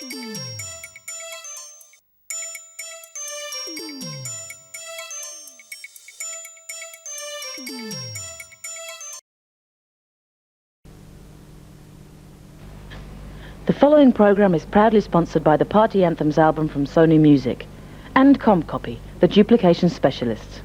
The following program is proudly sponsored by the Party Anthems album from Sony Music and Comcopy, the duplication specialists.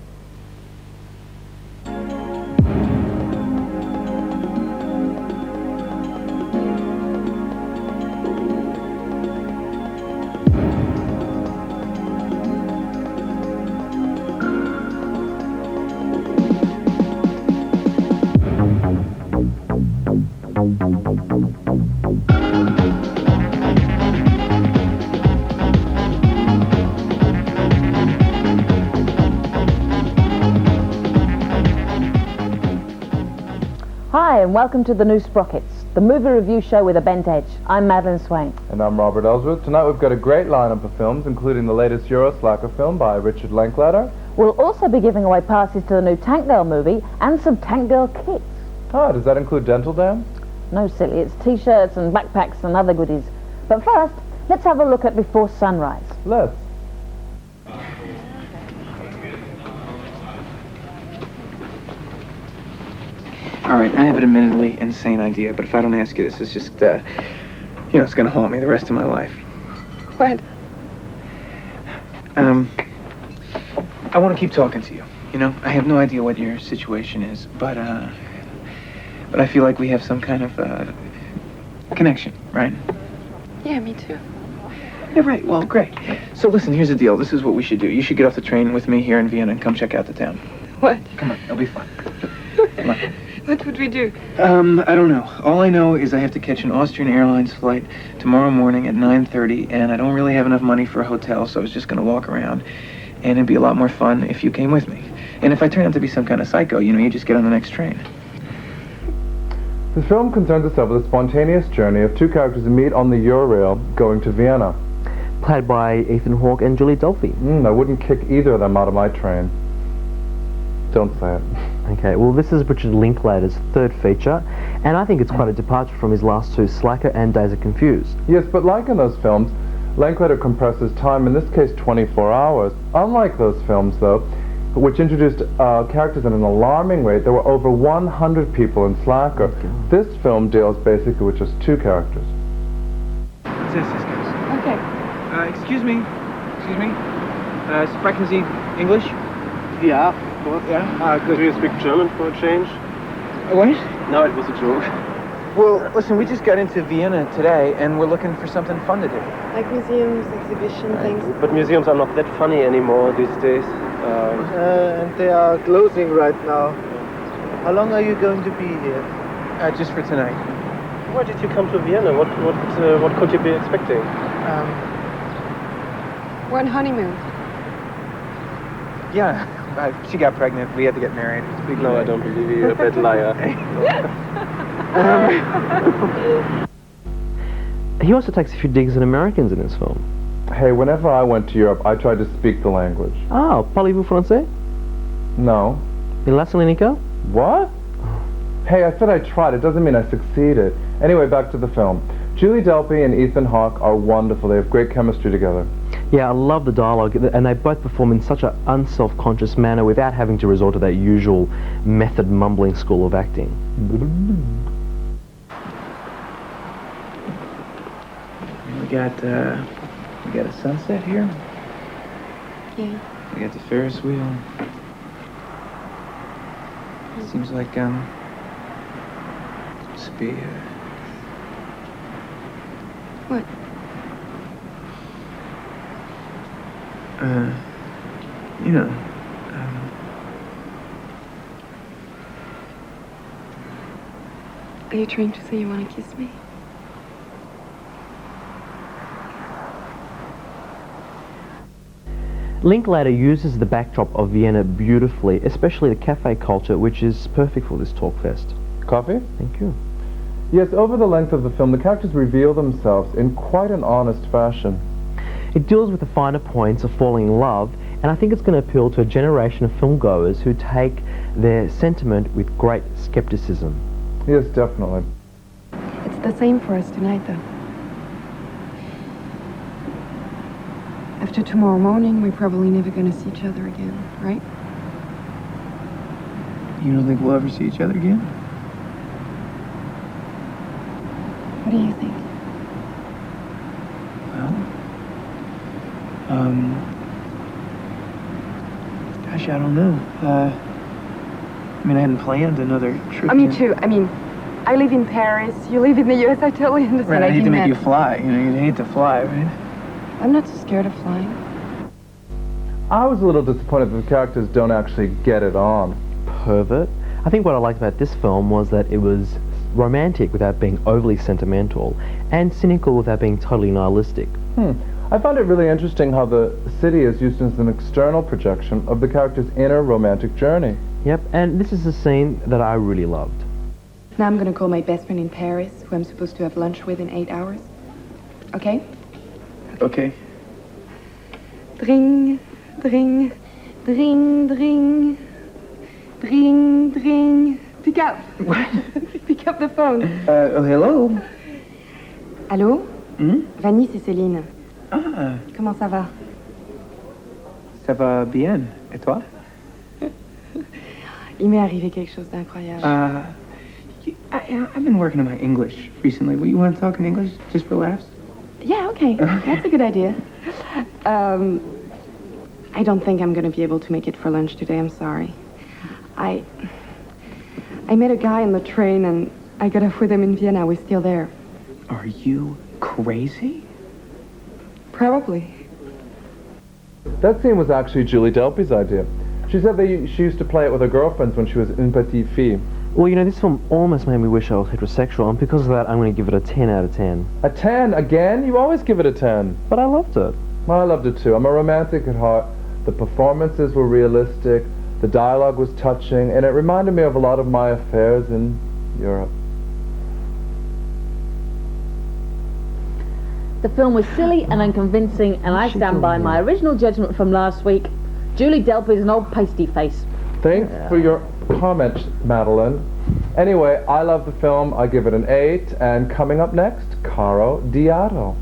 Hi, and welcome to the new Sprockets, the movie review show with a bent edge. I'm Madeline Swain. And I'm Robert Ellsworth. Tonight we've got a great lineup of films, including the latest Euro-Slacker film by Richard Linklater. We'll also be giving away passes to the new Tank Girl movie and some Tank Girl kits. Ah, does that include Dental Dam? No, silly, it's t-shirts and backpacks and other goodies. But first, let's have a look at Before Sunrise. Let's. All right, I have an admittedly insane idea, but if I don't ask you, this is just, it's gonna haunt me the rest of my life. What? I want to keep talking to you. You know, I have no idea what your situation is, but I feel like we have some kind of, connection, right? Yeah, me too. Yeah, right, well, great. So listen, here's the deal. This is what we should do. You should get off the train with me here in Vienna and come check out the town. What? Come on, it'll be fun. Come on. What would we do? I don't know. All I know is I have to catch an Austrian Airlines flight tomorrow morning at 9:30, and I don't really have enough money for a hotel, so I was just going to walk around. And it'd be a lot more fun if you came with me. And if I turn out to be some kind of psycho, you just get on the next train. The film concerns itself with a spontaneous journey of two characters who meet on the Eurail going to Vienna. Played by Ethan Hawke and Julie Delpy. I wouldn't kick either of them out of my train. Don't say it. Okay, well, this is Richard Linklater's third feature, and I think it's quite a departure from his last two, Slacker and Days of Confused. Yes, but like in those films, Linklater compresses time, in this case 24 hours. Unlike those films, though, which introduced characters at an alarming rate, there were over 100 people in Slacker. This film deals basically with just two characters. What's this, guys? Okay. Excuse me. Sprechen Sie English? Yeah, of course. Yeah? Good. Do you speak German for a change? What? No, it was a joke. Well, listen, we just got into Vienna today, and we're looking for something fun to do. Like museums, exhibition, things. But museums are not that funny anymore these days. And they are closing right now. How long are you going to be here? Just for tonight. Why did you come to Vienna? What could you be expecting? We're on honeymoon. Yeah, she got pregnant. We had to get married. It's a big No, I don't believe you. You're a bad liar. He also takes a few digs at Americans in this film. Hey, whenever I went to Europe, I tried to speak the language. Ah, parlez-vous français? No. Il la Salonica? What? Hey, I said I tried. It doesn't mean I succeeded. Anyway, back to the film. Julie Delpy and Ethan Hawke are wonderful. They have great chemistry together. Yeah, I love the dialogue, and they both perform in such an unself-conscious manner without having to resort to that usual method mumbling school of acting. We got a sunset here. Yeah. We got the Ferris wheel. Seems like supposed to be What? Are you trying to say you want to kiss me? Linklater uses the backdrop of Vienna beautifully, especially the cafe culture, which is perfect for this talk fest. Coffee? Thank you. Yes, over the length of the film, the characters reveal themselves in quite an honest fashion. It deals with the finer points of falling in love, and I think it's going to appeal to a generation of filmgoers who take their sentiment with great skepticism. Yes, definitely. It's the same for us tonight, though. after tomorrow morning, we're probably never going to see each other again, right? You don't think we'll ever see each other again? What do you think? Well, gosh, I don't know. I mean, I hadn't planned another trip. Me too. I mean, I live in Paris. You live in the U.S. I totally understand. Right, I hate to make met. you fly. You know, you'd hate to fly, right? I'm not so scared of flying. I was a little disappointed that the characters don't actually get it on. Pervert. I think what I liked about this film was that it was romantic without being overly sentimental, and cynical without being totally nihilistic. I found it really interesting how the city is used as an external projection of the character's inner romantic journey. Yep, and this is a scene that I really loved. Now I'm going to call my best friend in Paris, who I'm supposed to have lunch with in 8 hours. Okay? Okay. Dring, dring, dring, dring, dring, dring. Pick up. What? Pick up the phone. Hello? Allô? Hmm? Vanny, c'est Céline. Ah, Comment ça va? ça va bien. Et toi? Il m'est arrivé quelque chose d'incroyable. I've been working on my English recently. You want to talk in English, just for laughs? Yeah, okay. That's a good idea. I don't think I'm going to be able to make it for lunch today. I'm sorry. I met a guy on the train and I got off with him in Vienna. We're still there. Are you crazy? Probably. That scene was actually Julie Delpy's idea. She said she used to play it with her girlfriends when she was une petite fille. Well, you know, this film almost made me wish I was heterosexual, and because of that, I'm going to give it a 10 out of 10. A 10? Again? You always give it a 10. But I loved it. Well, I loved it too. I'm a romantic at heart. The performances were realistic, the dialogue was touching, and it reminded me of a lot of my affairs in Europe. The film was silly and unconvincing, and I stand by my original judgment from last week. Julie Delpy is an old pasty face. Thanks for your comment, Madeline. Anyway, I love the film. I give it an 8. And coming up next, Caro Diario.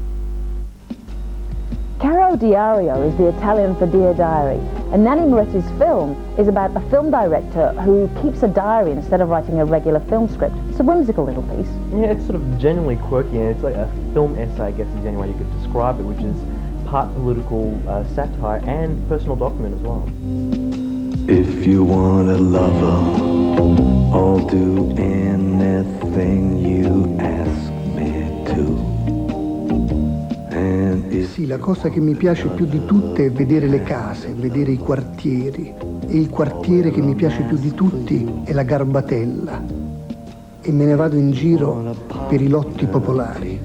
Caro Diario is the Italian for Dear Diary, and Nanni Moretti's film is about a film director who keeps a diary instead of writing a regular film script. It's a whimsical little piece. Yeah, it's sort of genuinely quirky, and it's like a film essay, I guess is the only way you could describe it, which is part political satire and personal document as well. If you want a lover, I'll do anything you ask me to. Sì, la cosa che mi piace più di tutte è vedere le case, vedere i quartieri. E il quartiere che mi piace più di tutti è la Garbatella. E me ne vado in giro per i lotti popolari.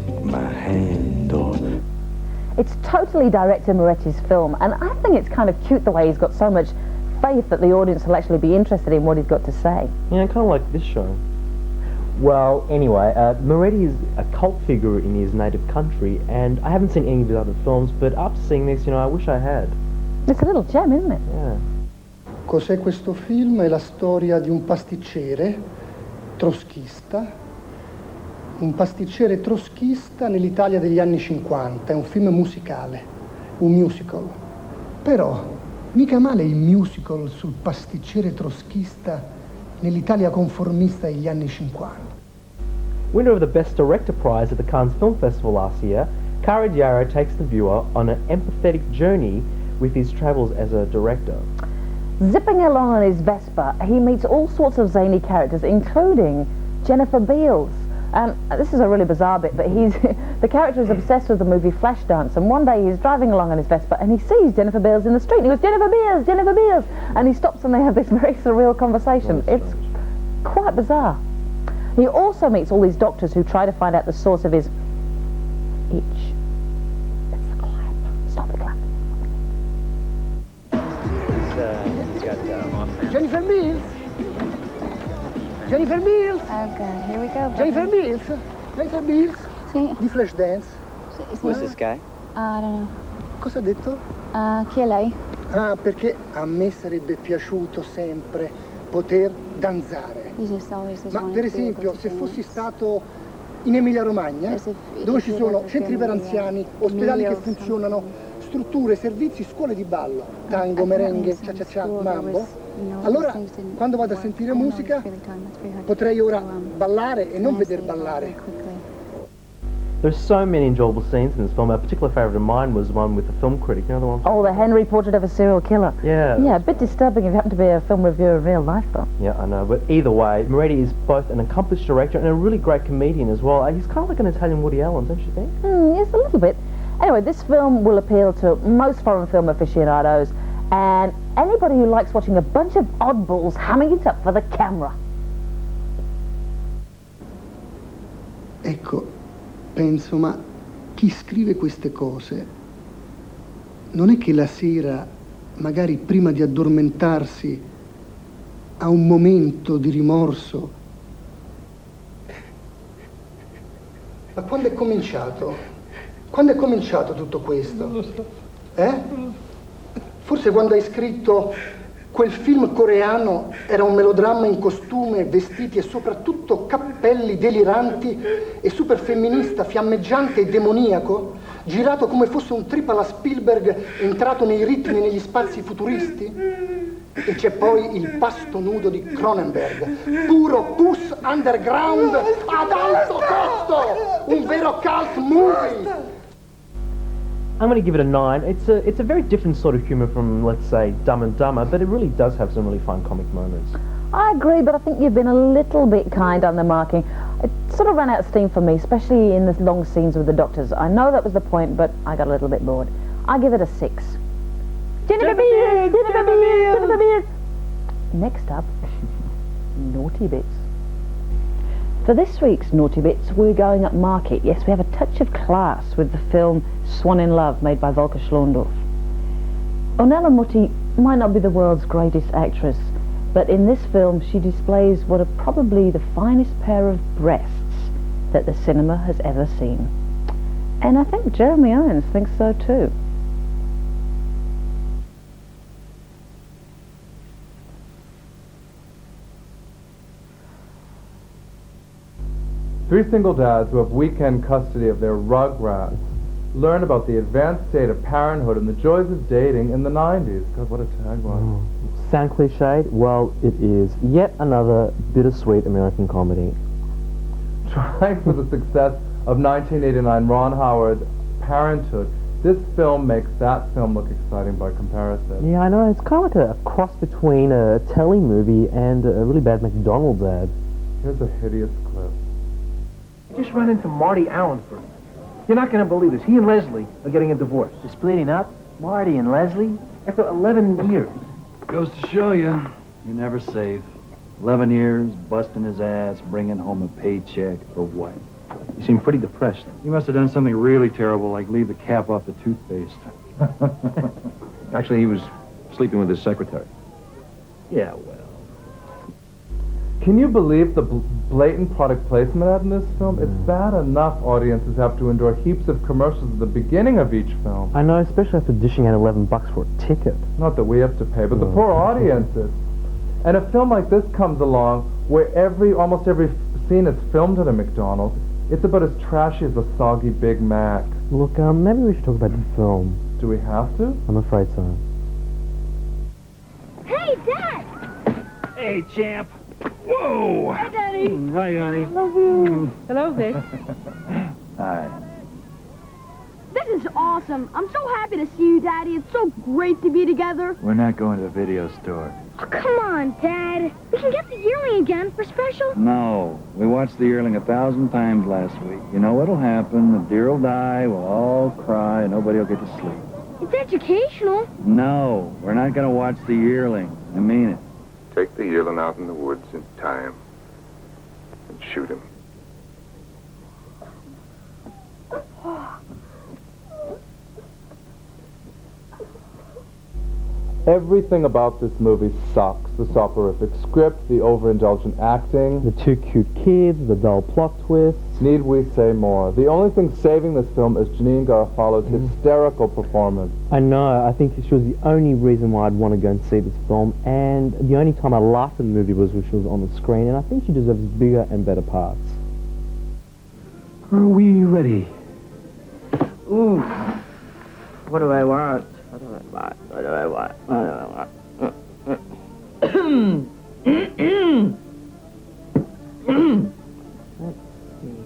It's totally director Moretti's film, and I think it's kind of cute the way he's got so much faith that the audience will actually be interested in what he's got to say. Yeah, kind of like this show. Well, anyway, Moretti is a cult figure in his native country, and I haven't seen any of his other films, but after seeing this, you know, I wish I had. It's a little gem, isn't it? Yeah. Cos'è questo film? È la storia di un pasticcere troschista. Un pasticcere troschista nell'Italia degli anni 50. È un film musicale, un musical. Però, mica male il musical sul pasticcere troschista nell'Italia conformista degli anni 50. Winner of the Best Director Prize at the Cannes Film Festival last year, Caro Diario takes the viewer on an empathetic journey with his travels as a director. Zipping along on his Vespa, he meets all sorts of zany characters, including Jennifer Beals. This is a really bizarre bit, but the character is obsessed with the movie Flashdance, and one day he's driving along on his Vespa and he sees Jennifer Beals in the street, and he goes, "Jennifer Beals, Jennifer Beals!" And he stops and they have this very surreal conversation. It's quite bizarre. He also meets all these doctors who try to find out the source of his itch. It's the clap. Stop the clap. Jennifer Beals? Jennifer Beals? Okay, here we go. Jennifer Beals? Jennifer Beals? Sì. Di Flashdance? Who's this guy? I don't know. Cosa ha detto? Chi è lei? Ah, perché a me sarebbe piaciuto sempre poter danzare. Ma per esempio, se fossi stato in Emilia Romagna, dove ci sono centri per anziani, ospedali che funzionano, strutture, servizi, scuole di ballo, tango, merengue, cha-cha-cha, mambo. Allora, quando vado a sentire musica, potrei ora ballare e non veder ballare. There's so many enjoyable scenes in this film. A particular favourite of mine was one with the film critic. You know the one? Oh, the Henry Portrait of a Serial Killer. Yeah. Yeah, a bit disturbing if you happen to be a film reviewer in real life, though. Yeah, I know. But either way, Moretti is both an accomplished director and a really great comedian as well. He's kind of like an Italian Woody Allen, don't you think? Yes, a little bit. Anyway, this film will appeal to most foreign film aficionados and anybody who likes watching a bunch of oddballs hamming it up for the camera. Ecco, penso, ma chi scrive queste cose non è che la sera, magari prima di addormentarsi, ha un momento di rimorso? Ma quando è cominciato? Quando è cominciato tutto questo? Non lo so. Forse quando hai scritto quel film coreano era un melodramma in costume, vestiti e soprattutto cappelli deliranti e super femminista, fiammeggiante e demoniaco, girato come fosse un trip alla Spielberg entrato nei ritmi e negli spazi futuristi? E c'è poi il pasto nudo di Cronenberg, puro pus underground ad alto costo, un vero cult movie. I'm going to give it a 9. It's a very different sort of humour from, let's say, Dumb and Dumber, but it really does have some really fun comic moments. I agree, but I think you've been a little bit kind on the marking. It sort of ran out of steam for me, especially in the long scenes with the doctors. I know that was the point, but I got a little bit bored. I give it a 6. Jennifer Beals! Jennifer Beals! Jennifer Beals! Next up, Naughty Bits. For this week's Naughty Bits, we're going up market. Yes, we have a touch of class with the film Swan in Love, made by Volker Schlondorf. Ornella Muti might not be the world's greatest actress, but in this film she displays what are probably the finest pair of breasts that the cinema has ever seen. And I think Jeremy Irons thinks so too. Three single dads who have weekend custody of their rugrats learn about the advanced state of parenthood and the joys of dating in the 90s. God, what a tagline. Sound cliched? Well, it is yet another bittersweet American comedy. Trying for the success of 1989 Ron Howard's Parenthood, this film makes that film look exciting by comparison. Yeah, I know. It's kind of like a cross between a telly movie and a really bad McDonald's ad. Here's a hideous clip. Just run into Marty Allenford. You're not going to believe this. He and Leslie are getting a divorce. They're splitting up? Marty and Leslie? After 11 years. Goes to show you, you're never safe. 11 years, busting his ass, bringing home a paycheck for what? You seem pretty depressed. He must have done something really terrible, like leave the cap off the toothpaste. Actually, he was sleeping with his secretary. Yeah, well. Can you believe the blatant product placement ad in this film? It's bad enough audiences have to endure heaps of commercials at the beginning of each film. I know, especially after dishing out $11 for a ticket. Not that we have to pay, but the poor audiences. And a film like this comes along where almost every scene is filmed at a McDonald's. It's about as trashy as a soggy Big Mac. Look, maybe we should talk about the film. Do we have to? I'm afraid so. Hey, Dad! Hey, champ. Whoa! Hi, Daddy. Hi, honey. Love you. Hello, Vic. Hi. This is awesome. I'm so happy to see you, Daddy. It's so great to be together. We're not going to the video store. Oh, come on, Dad. We can get the yearling again for special. No. We watched the yearling 1,000 times last week. You know what'll happen? The deer will die, we'll all cry, and nobody will get to sleep. It's educational. No. We're not going to watch the yearling. I mean it. Take the yearling out in the woods and tie him and shoot him. Everything about this movie sucks. The soporific script, the overindulgent acting, the two cute kids, the dull plot twist. Need we say more? The only thing saving this film is Janine Garofalo's hysterical performance. I know. I think she was the only reason why I'd want to go and see this film, and the only time I laughed in the movie was when she was on the screen, and I think she deserves bigger and better parts. Are we ready? Ooh. What do I want? What do I want? What do I want? What do I want? Let's see.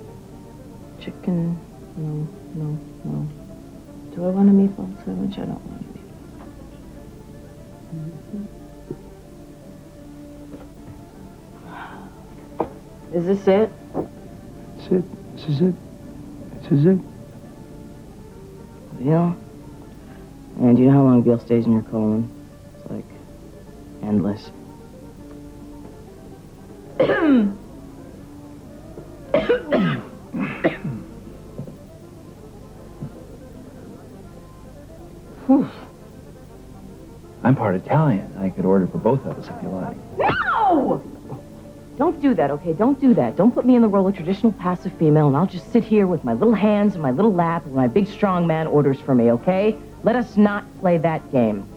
Chicken. No, no, no. Do I want a meatball sandwich? I don't want a meatball sandwich. Is this it? That's it. This is it. This is it. Veal? And do you know how long veal stays in your colon? It's like endless. I'm part Italian. I could order for both of us if you like. No! Don't do that, okay? Don't do that. Don't put me in the role of traditional passive female, and I'll just sit here with my little hands and my little lap and my big strong man orders for me, okay? Let us not play that game.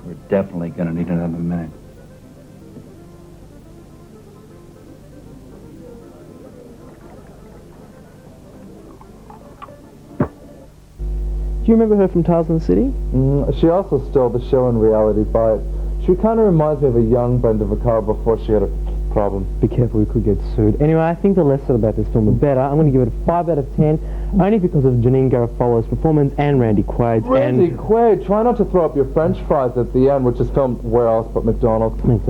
We're definitely gonna need another minute. Do you remember her from Tarzan City? She also stole the show in Reality Bites. She kind of reminds me of a young Brenda Vaccaro before she had a problem. Be careful, we could get sued. Anyway, I think the less said about this film, the better. I'm going to give it a 5 out of 10, only because of Janine Garofalo's performance and Randy Quaid's. Randy Quaid, try not to throw up your French fries at the end, which is filmed where else but McDonald's. This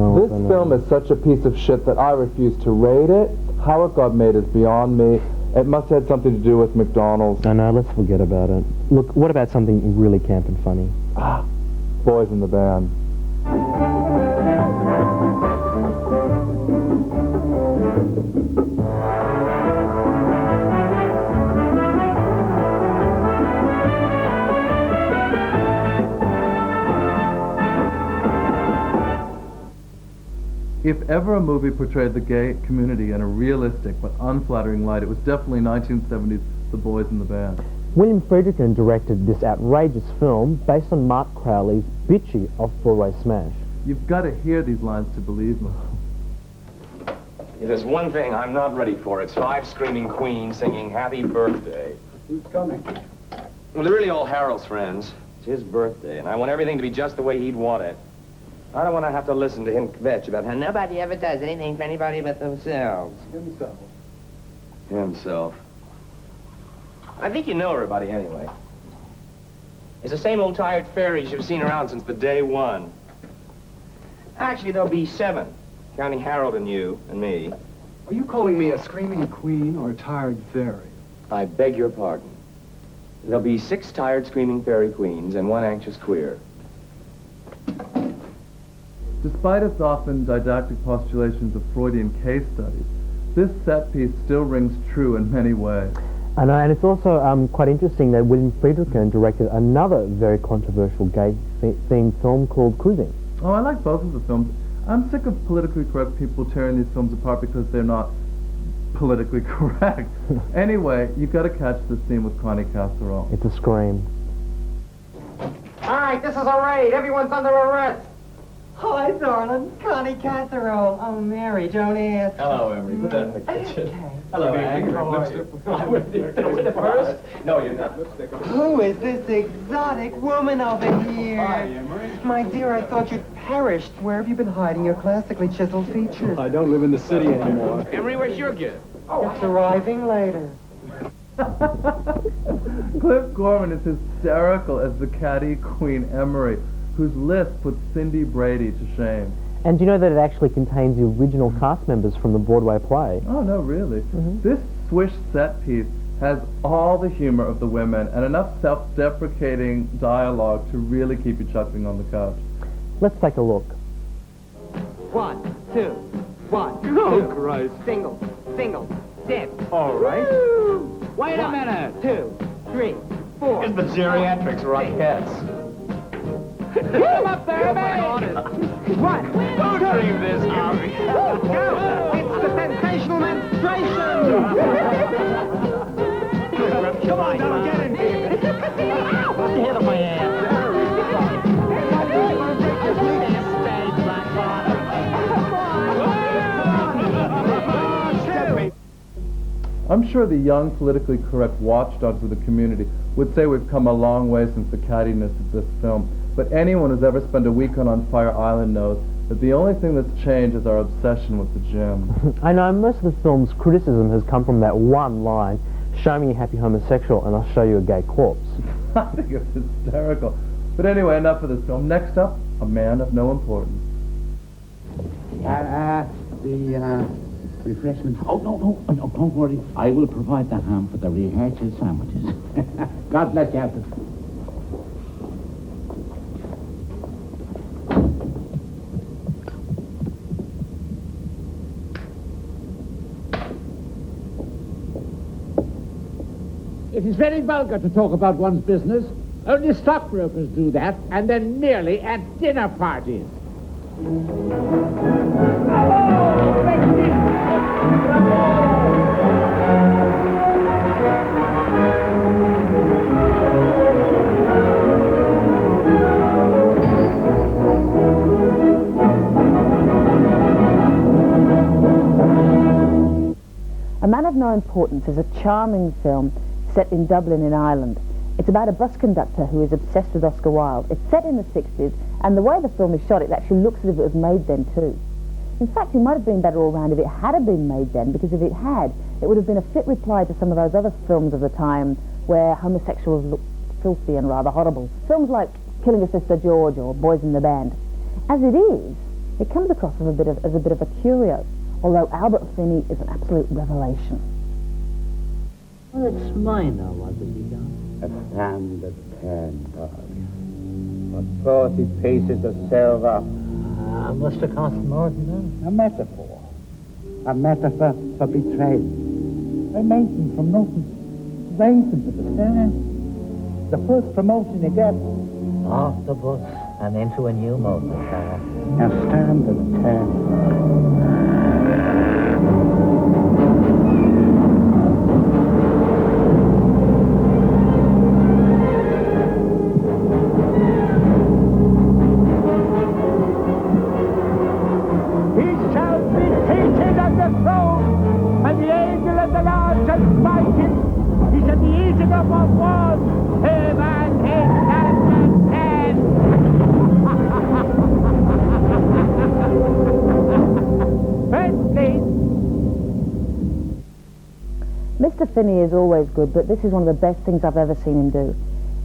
film is such a piece of shit that I refuse to rate it. How it got made is beyond me. It must have had something to do with McDonald's. I know, let's forget about it. Look, what about something really camp and funny? Boys in the Band. If ever a movie portrayed the gay community in a realistic but unflattering light, it was definitely 1970's The Boys in the Band. William Friedkin directed this outrageous film based on Mark Crowley's bitchy off-Broadway smash. You've got to hear these lines to believe me. If there's one thing I'm not ready for, it's 5 screaming queens singing Happy Birthday. Who's coming? Well, they're really all Harold's friends. It's his birthday, and I want everything to be just the way he'd want it. I don't want to have to listen to him kvetch about how nobody ever does anything for anybody but themselves. Himself. I think you know everybody anyway. It's the same old tired fairies you've seen around since the day one. Actually, there'll be 7, counting Harold and you and me. Are you calling me a screaming queen or a tired fairy? I beg your pardon. There'll be 6 tired screaming fairy queens and 1 anxious queer. Despite its often didactic postulations of Freudian case studies, this set piece still rings true in many ways. I know, and it's also quite interesting that William Friedkin directed another very controversial gay-themed film called Cruising. Oh, I like both of the films. I'm sick of politically correct people tearing these films apart because they're not politically correct. Anyway, you've got to catch this scene with Connie Casserole. It's a scream. All right, this is a raid. Everyone's under arrest. Hi, darling. Connie Casserole. Oh, Mary, don't ask. Hello, Emery. Put that in the kitchen. Okay. Hello, Hank. How are you? I'm with you. With the first? No, you're not. Who is this exotic woman over here? Hi, Emery. My dear, I thought you'd perished. Where have you been hiding your classically chiseled features? I don't live in the city anymore. Emery, where's your gift? It's arriving later. Cliff Gorman is hysterical as the catty Queen Emery, whose lisp puts Cindy Brady to shame. And do you know that it actually contains the original cast members from the Broadway play? Oh, no, really? This swish set piece has all the humor of the women and enough self-deprecating dialogue to really keep you chuckling on the couch. Let's take a look. 1, 2, 1, 2. Oh, Christ. Single, single, dip. All right. Wait a minute. 2, 3, 4. It's the geriatrics Rockettes. Get him up there, baby! 1, 2, Don't dream this, Harvey. Go! It's the sensational menstruation! Come on, now, get in here. What the hell am I at? I'm sure the young, politically correct watchdogs of the community would say we've come a long way since the cattiness of this film. But anyone who's ever spent a weekend on Fire Island knows that the only thing that's changed is our obsession with the gym. I know most of the film's criticism has come from that one line, show me a happy homosexual and I'll show you a gay corpse. I think it's hysterical. But anyway, enough of this film. Next up, a man of no importance. The refreshments. Oh, no, don't worry. I will provide the ham for the rehearsal sandwiches. God bless you, Alfred. It is very vulgar to talk about one's business. Only stockbrokers do that, and then merely at dinner parties. A Man of No Importance is a charming film set in Dublin in Ireland. It's about a bus conductor who is obsessed with Oscar Wilde. It's set in the 60s, and the way the film is shot, it actually looks as if it was made then too. In fact, it might have been better all round if it had been made then, because if it had, it would have been a fit reply to some of those other films of the time where homosexuals looked filthy and rather horrible. Films like Killing a Sister George or Boys in the Band. As it is, it comes across as a bit of a curio, although Albert Finney is an absolute revelation. Well, it's mine now, what has he done? A standard 10, dog. 40 pieces of silver. Must have cost more than that. A metaphor. A metaphor for betrayal. They made him from nothing. Raised him to the stand. The first promotion you get. Off the bus and into a new motor car. A standard 10. Mr. Finney is always good, but this is one of the best things I've ever seen him do.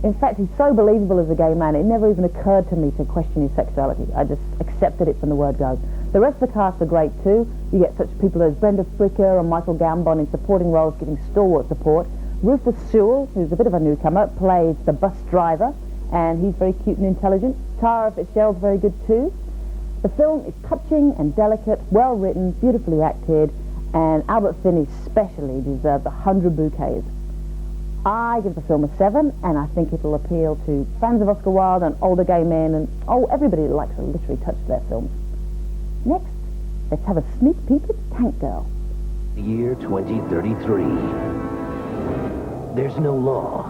In fact, he's so believable as a gay man, it never even occurred to me to question his sexuality. I just accepted it from the word go. The rest of the cast are great too. You get such people as Brenda Fricker and Michael Gambon in supporting roles giving stalwart support. Rufus Sewell, who's a bit of a newcomer, plays the bus driver, and he's very cute and intelligent. Tara Fitzgerald's very good too. The film is touching and delicate, well written, beautifully acted, and Albert Finney especially deserved 100 bouquets. I give the film a 7, and I think it'll appeal to fans of Oscar Wilde and older gay men and everybody that likes a literary touch to their films. Next, let's have a sneak peek at Tank Girl. The year 2033. There's no law.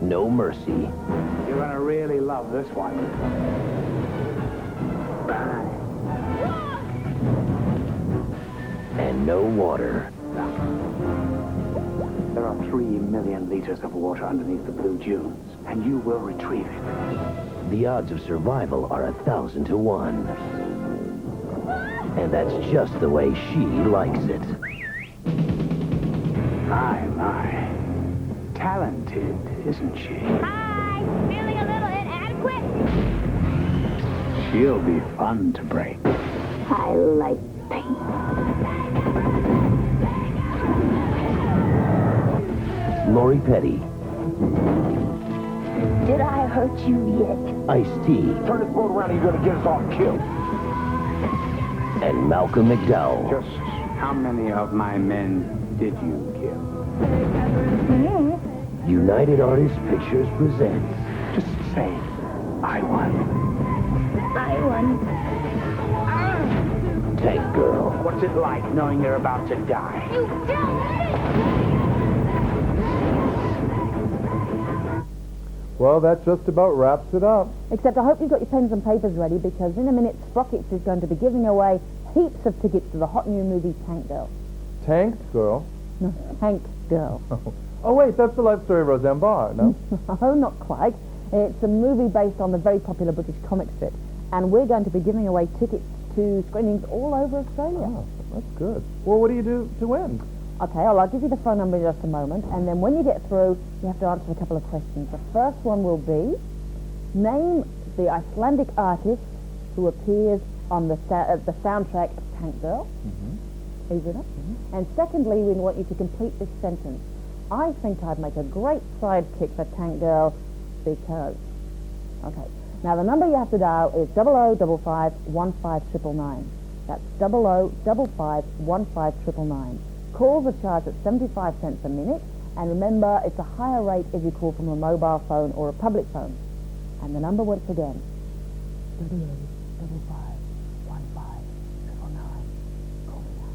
No mercy. You're gonna really love this one. And no water. There are 3 million liters of water underneath the blue dunes, and you will retrieve it. The odds of survival are 1,000 to 1. And that's just the way she likes it. My. Talented, isn't she? Hi! Feeling a little inadequate? She'll be fun to break. I like paint. Lori Petty. Did I hurt you yet? Ice-T. Turn this boat around and you're gonna get us all killed. And Malcolm McDowell. Just how many of my men did you kill? United Artists Pictures presents. Just say, I won. I won. Tank Girl. What's it like knowing you're about to die? You don't! Well, that just about wraps it up. Except I hope you've got your pens and papers ready, because in a minute Sprockets is going to be giving away heaps of tickets to the hot new movie Tank Girl. Tank Girl? No, Tank Girl. Oh, wait, that's the life story of Roseanne Barr, no? Oh, not quite. It's a movie based on the very popular British comic strip, and we're going to be giving away tickets to screenings all over Australia. Oh, that's good. Well, what do you do to win? Okay, well, I'll give you the phone number in just a moment, and then when you get through, you have to answer a couple of questions. The first one will be, name the Icelandic artist who appears on the soundtrack of Tank Girl. Easy enough. And secondly, we want you to complete this sentence. I think I'd make a great sidekick for Tank Girl because... Okay. Now, the number you have to dial is 0055 15999. That's 0055 15999. Calls are charged at 75 cents a minute, and remember, it's a higher rate if you call from a mobile phone or a public phone. And the number once again, 0055 15999. Call me now.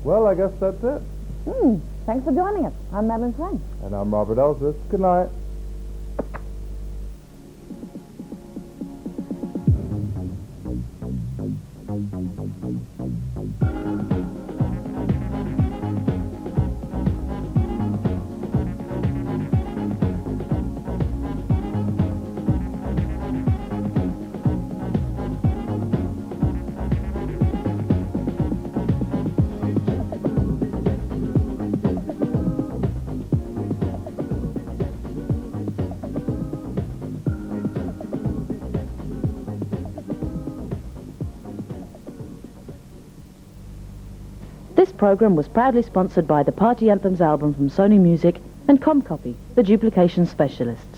Well, I guess that's it. Thanks for joining us. I'm Madeline Frank. And I'm Robert Elsworth. Good night. This program was proudly sponsored by the Party Anthems album from Sony Music and Comcopy, the duplication specialists.